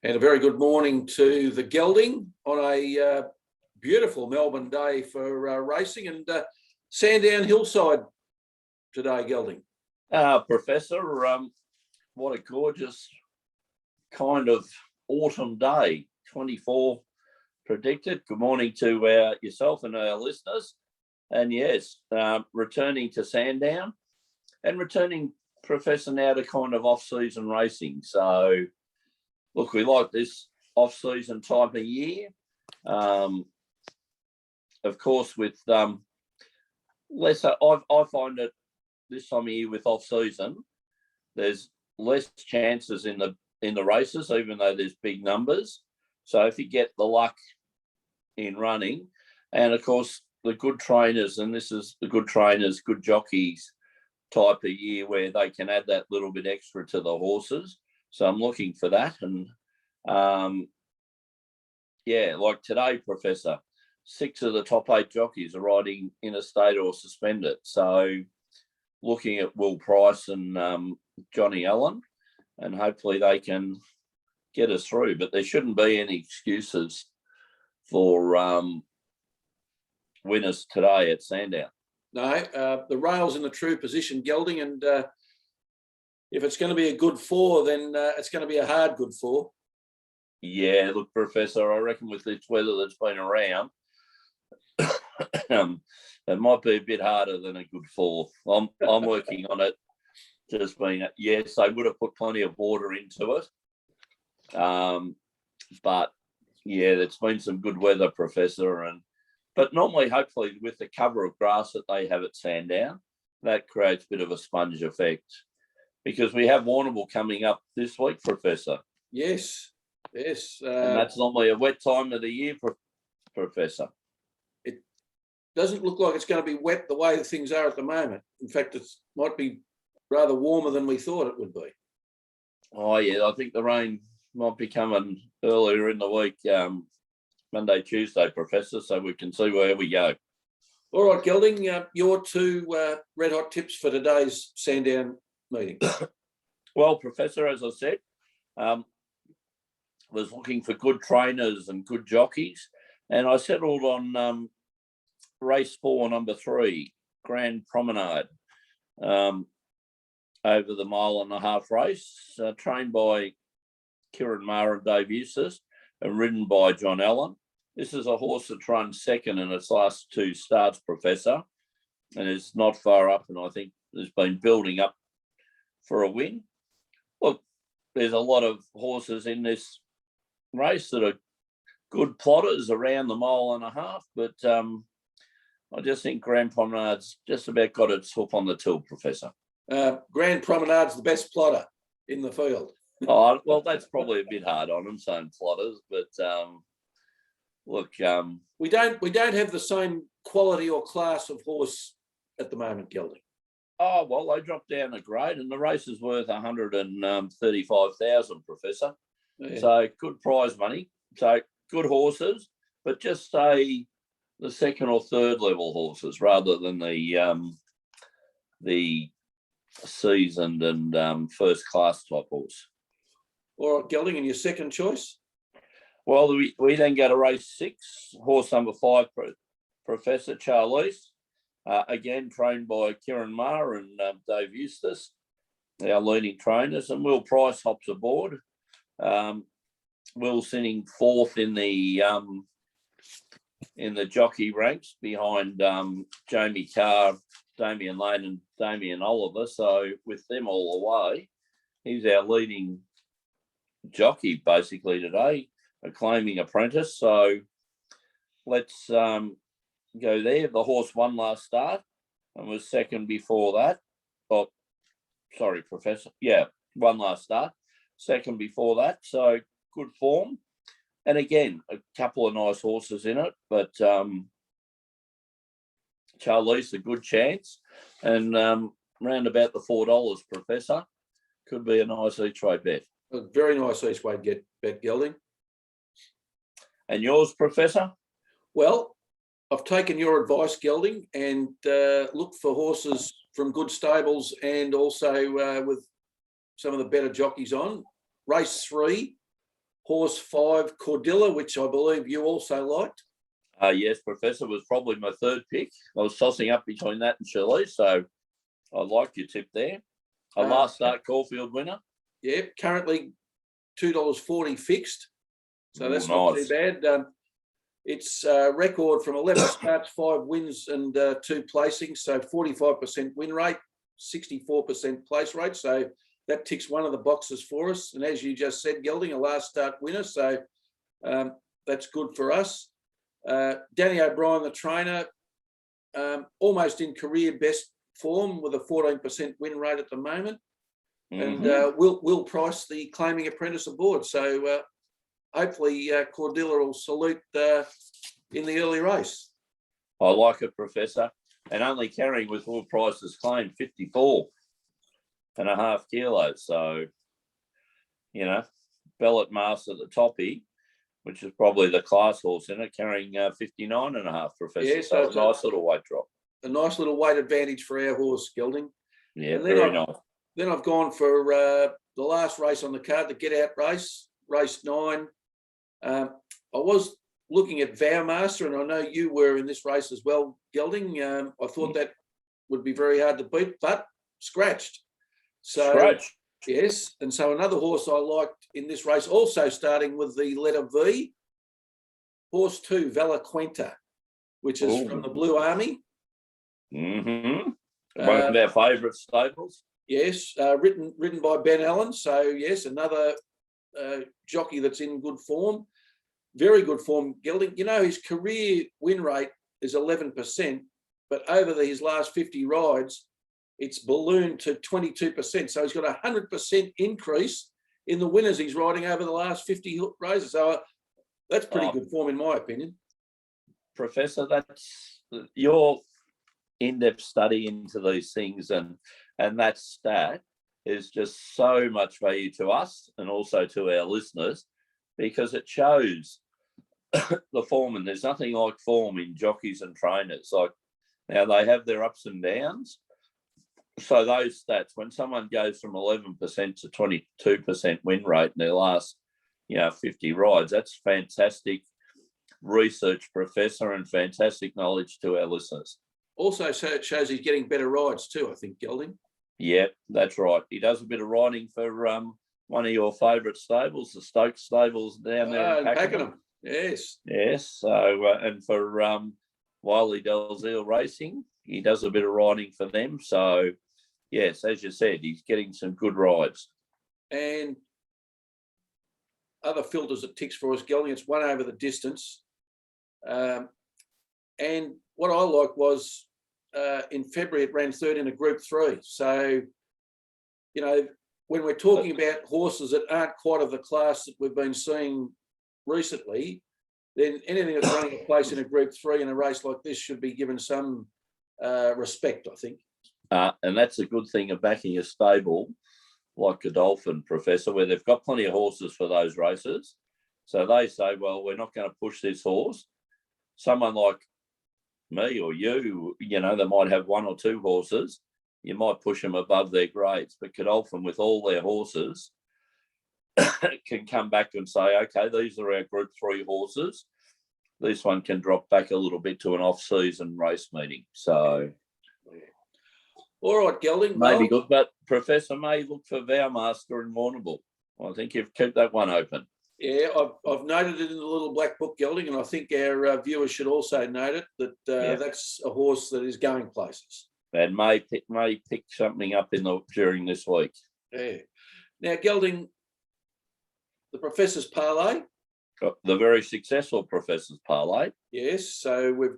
And a very good morning to the Gelding on a beautiful Melbourne day for racing, and Sandown Hillside today, Gelding. Professor, what a gorgeous kind of autumn day, 24 predicted. Good morning to yourself and our listeners. And yes, returning to Sandown and returning, Professor, now to kind of off-season racing. So, look, we like this off-season type of year. Of course, with lesser, I find that this time of year with off-season, there's less chances in the races, even though there's big numbers. So if you get the luck in running, and of course the good trainers, and this is the good trainers, good jockeys type of year where they can add that little bit extra to the horses. So I'm looking for that. And like today, Professor, 6 of the top 8 jockeys are riding interstate or suspended. So looking at Will Price and Johnny Allen, and hopefully they can get us through. But there shouldn't be any excuses for winners today at Sandown. No, the rail's in the true position, Gelding, and if it's going to be a good 4, then it's going to be a hard good 4. Yeah, look, Professor, I reckon with this weather that's been around, it might be a bit harder than a good 4. I'm working on it. Just being, yes, they would have put plenty of water into it. But yeah, there's been some good weather, Professor, but normally, hopefully, with the cover of grass that they have at Sandown, that creates a bit of a sponge effect. Because we have Warrnambool coming up this week, Professor. Yes. And that's normally a wet time of the year, Professor. It doesn't look like it's going to be wet the way things are at the moment. In fact, it might be rather warmer than we thought it would be. Oh, yeah, I think the rain might be coming earlier in the week, Monday, Tuesday, Professor, so we can see where we go. All right, Gelding, your 2 red-hot tips for today's Sandown meeting. Well, Professor, as I said, was looking for good trainers and good jockeys, and I settled on race 4, number 3, Grand Promenade, over the 1.5-mile race, trained by Kieran Maher and Dave Eustace and ridden by John Allen. This is a horse that's run second in its last 2 starts, Professor, and is not far up, and I think has been building up for a win. Look, there's a lot of horses in this race that are good plotters around the 1.5 miles, but I just think Grand Promenade's just about got its hoof on the till, Professor. Grand Promenade's the best plotter in the field. Oh, well, that's probably a bit hard on them, saying plotters, but look, we don't have the same quality or class of horse at the moment, Gelding. Oh, well, they dropped down a grade, and the race is worth 135,000, Professor. Yeah. So good prize money. So good horses, but just say the 2nd or 3rd level horses rather than the seasoned and first class type horse. All right, Gelding, and your second choice? Well, we then go to race 6, horse number 5, Professor Charlize, again trained by Kieran Maher and Dave Eustace, our leading trainers, and Will Price hops aboard. Will sitting 4th in the jockey ranks behind Jamie Carr, Damien Lane and Damien Oliver. So with them all away, he's our leading jockey basically today, a claiming apprentice. So let's go there. The horse won last start and was second before that. Oh, sorry, Professor. Yeah, won last start, second before that. So good form. And again, a couple of nice horses in it, but Charlize, a good chance. And round about the $4, Professor, could be a nice each-way bet. A very nice each-way bet, Gelding. And yours, Professor? Well, I've taken your advice, Gelding, and look for horses from good stables and also with some of the better jockeys on. Race 3, horse 5, Cordilla, which I believe you also liked. Yes, Professor, was probably my third pick. I was tossing up between that and Shirley, so I liked your tip there. A last start Caulfield winner. Yeah, currently $2.40 fixed. So that's Ooh, not too bad. It's a record from 11 starts, 5 wins and 2 placings. So 45% win rate, 64% place rate. So that ticks one of the boxes for us. And as you just said, Gelding, a last start winner. So that's good for us. Danny O'Brien, the trainer, almost in career best form with a 14% win rate at the moment. And Will Price, the claiming apprentice aboard. So hopefully Cordilla will salute in the early race. I like it, Professor. And only carrying with Will Price's claim 54.5 kilos. So, you know, Bellet Master at the toppy, which is probably the class horse in it, carrying 59.5, Professor. Yeah, so it's a nice little weight drop. A nice little weight advantage for our horse, Gelding. Yeah, very nice. Then I've gone for the last race on the card, the Get Out race, race 9. I was looking at Vowmaster, and I know you were in this race as well, Gelding. I thought that would be very hard to beat, but scratched. Yes, and so another horse I liked in this race, also starting with the letter V, horse 2, Valaquenta, which is from the Blue Army. One of our favourite stables. Yes, ridden by Ben Allen. So yes, another jockey that's in good form, very good form. Gelding, you know, his career win rate is 11%, but over his last 50 rides, it's ballooned to 22%. So he's got a 100% increase in the winners he's riding over the last 50 races. So that's pretty good form, in my opinion. Professor, that's your in-depth study into these things, and that stat is just so much value to us and also to our listeners, because it shows the form, and there's nothing like form in jockeys and trainers. Like, now they have their ups and downs. So those stats, when someone goes from 11% to 22% win rate in their last, 50 rides, that's fantastic research, Professor, and fantastic knowledge to our listeners. Also, so it shows he's getting better rides too, I think, Gelding. Yeah, that's right. He does a bit of riding for one of your favourite stables, the Stokes stables down there in Pakenham. Yes. Yes. So, and for Wiley Dalziel Racing, he does a bit of riding for them. So, yes, as you said, he's getting some good rides. And other filters that ticks for us, Gelding, it's one over the distance. And what I liked was in February, it ran third in a Group 3. So, when we're talking about horses that aren't quite of the class that we've been seeing recently, then anything that's running a place in a Group 3 in a race like this should be given some respect, I think. And that's a good thing of backing a stable like Godolphin, Professor, where they've got plenty of horses for those races. So they say, well, we're not going to push this horse. Someone like me or you, they might have 1 or 2 horses. You might push them above their grades. But Godolphin, with all their horses, can come back and say, okay, these are our Group 3 horses. This one can drop back a little bit to an off-season race meeting. So, all right, Gelding. Maybe good, but Professor may look for Vowmaster and Warrnambool. I think you've kept that one open. Yeah, I've noted it in the little black book, Gelding, and I think our viewers should also note it, that that's a horse that is going places. And may pick something up during this week. Yeah. Now, Gelding, the Professor's Parlay. The very successful Professor's Parlay. Yes, so we've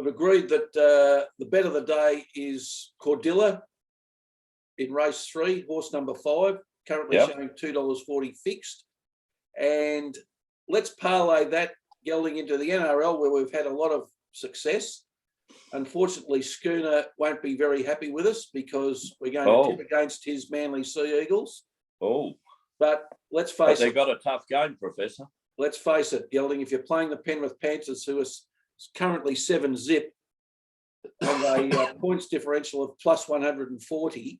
agreed that the bet of the day is Cordilla in race 3, horse number 5, currently showing $2.40 fixed. And let's parlay that, Gelding, into the NRL, where we've had a lot of success. Unfortunately, Schooner won't be very happy with us because we're going to tip against his Manly Sea Eagles. But let's face it. They've got a tough game, Professor. Let's face it, Gelding, if you're playing the Penrith Panthers, who is currently 7-zip on a points differential of plus 140,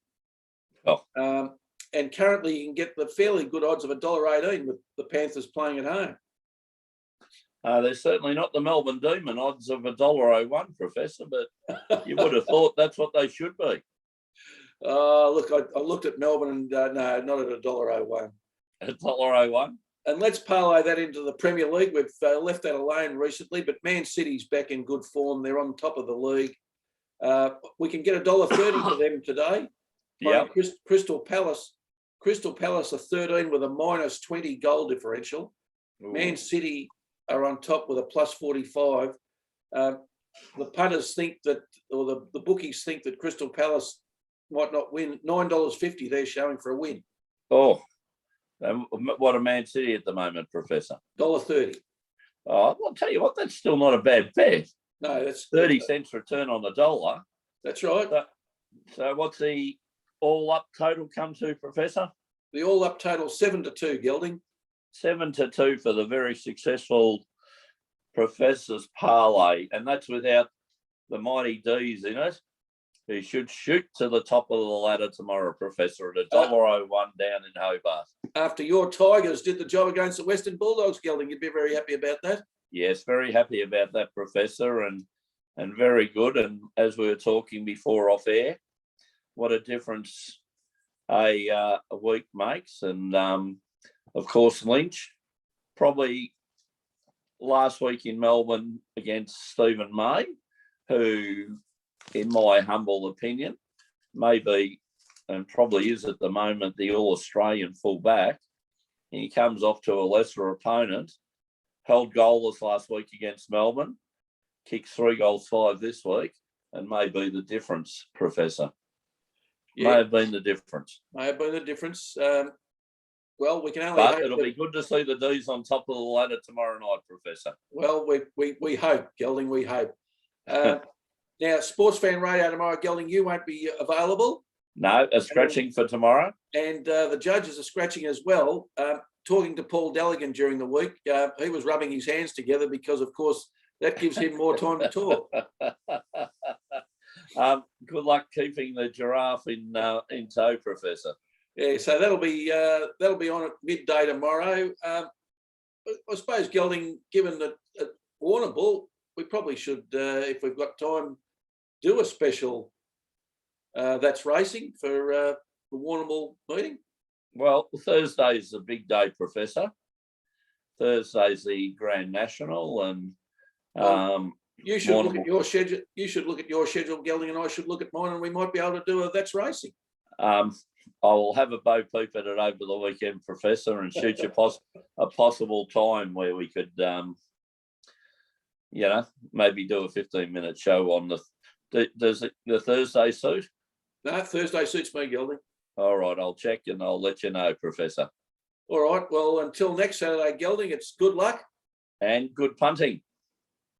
And currently you can get the fairly good odds of $1.18 with the Panthers playing at home. They're certainly not the Melbourne Demon odds of $1.01, Professor, but you would have thought that's what they should be. Look, I looked at Melbourne and no, not at $1.01. $1.01? And let's parlay that into the Premier League. We've left that alone recently, but Man City's back in good form. They're on top of the league. We can get $1.30 for them today. Yeah. Crystal Palace. Crystal Palace are 13 with a -20 goal differential. Ooh. Man City are on top with a +45. The punters think that, or the bookies think that Crystal Palace might not win. $9.50 they're showing for a win. Oh, what a Man City at the moment, Professor? $1.30. Oh, I'll tell you what, that's still not a bad bet. No, that's 30 cents return on the dollar. That's right. So what's the all-up total come to, Professor? The all-up total 7-2, Gelding. 7-2 for the very successful Professor's Parlay, and that's without the mighty D's in it, who should shoot to the top of the ladder tomorrow, Professor, at $1.01 down in Hobart. After your Tigers did the job against the Western Bulldogs, Gelding, you'd be very happy about that. Yes, very happy about that, Professor, and very good. And as we were talking before off air, what a difference a week makes. And of course, Lynch, probably last week in Melbourne against Stephen May, who, in my humble opinion, may be and probably is at the moment the All-Australian fullback. He comes off to a lesser opponent, held goalless last week against Melbourne, kicks 3 goals 5 this week, and may be the difference, Professor. Yeah. May have been the difference. May have been the difference. Well, we can only But hope it'll be good to see the D's on top of the ladder tomorrow night, Professor. Well, we hope, Gelding, we hope. Now, Sports Fan Radio tomorrow, Gelding, you won't be available. No, a scratching for tomorrow. And the judges are scratching as well. Talking to Paul Deligan during the week, he was rubbing his hands together because, of course, that gives him more time to talk. Good luck keeping the giraffe in tow, Professor. Yeah, so that'll be on at midday tomorrow. I suppose, Gelding, given that at Warrnambool, we probably should, if we've got time, do a special that's racing for the Warrnambool meeting. Well, Thursday's a big day, Professor. Thursday's the Grand National, and you should look at your schedule. You should look at your schedule, Gelding, and I should look at mine, and we might be able to do a that's racing. I will have a bo peep at it over the weekend, Professor, and shoot you a possible time where we could, maybe do a 15-minute show on does the Thursday suit? No, Thursday suits me, Gelding. All right, I'll check and I'll let you know, Professor. All right, well, until next Saturday, Gelding, it's good luck. And good punting.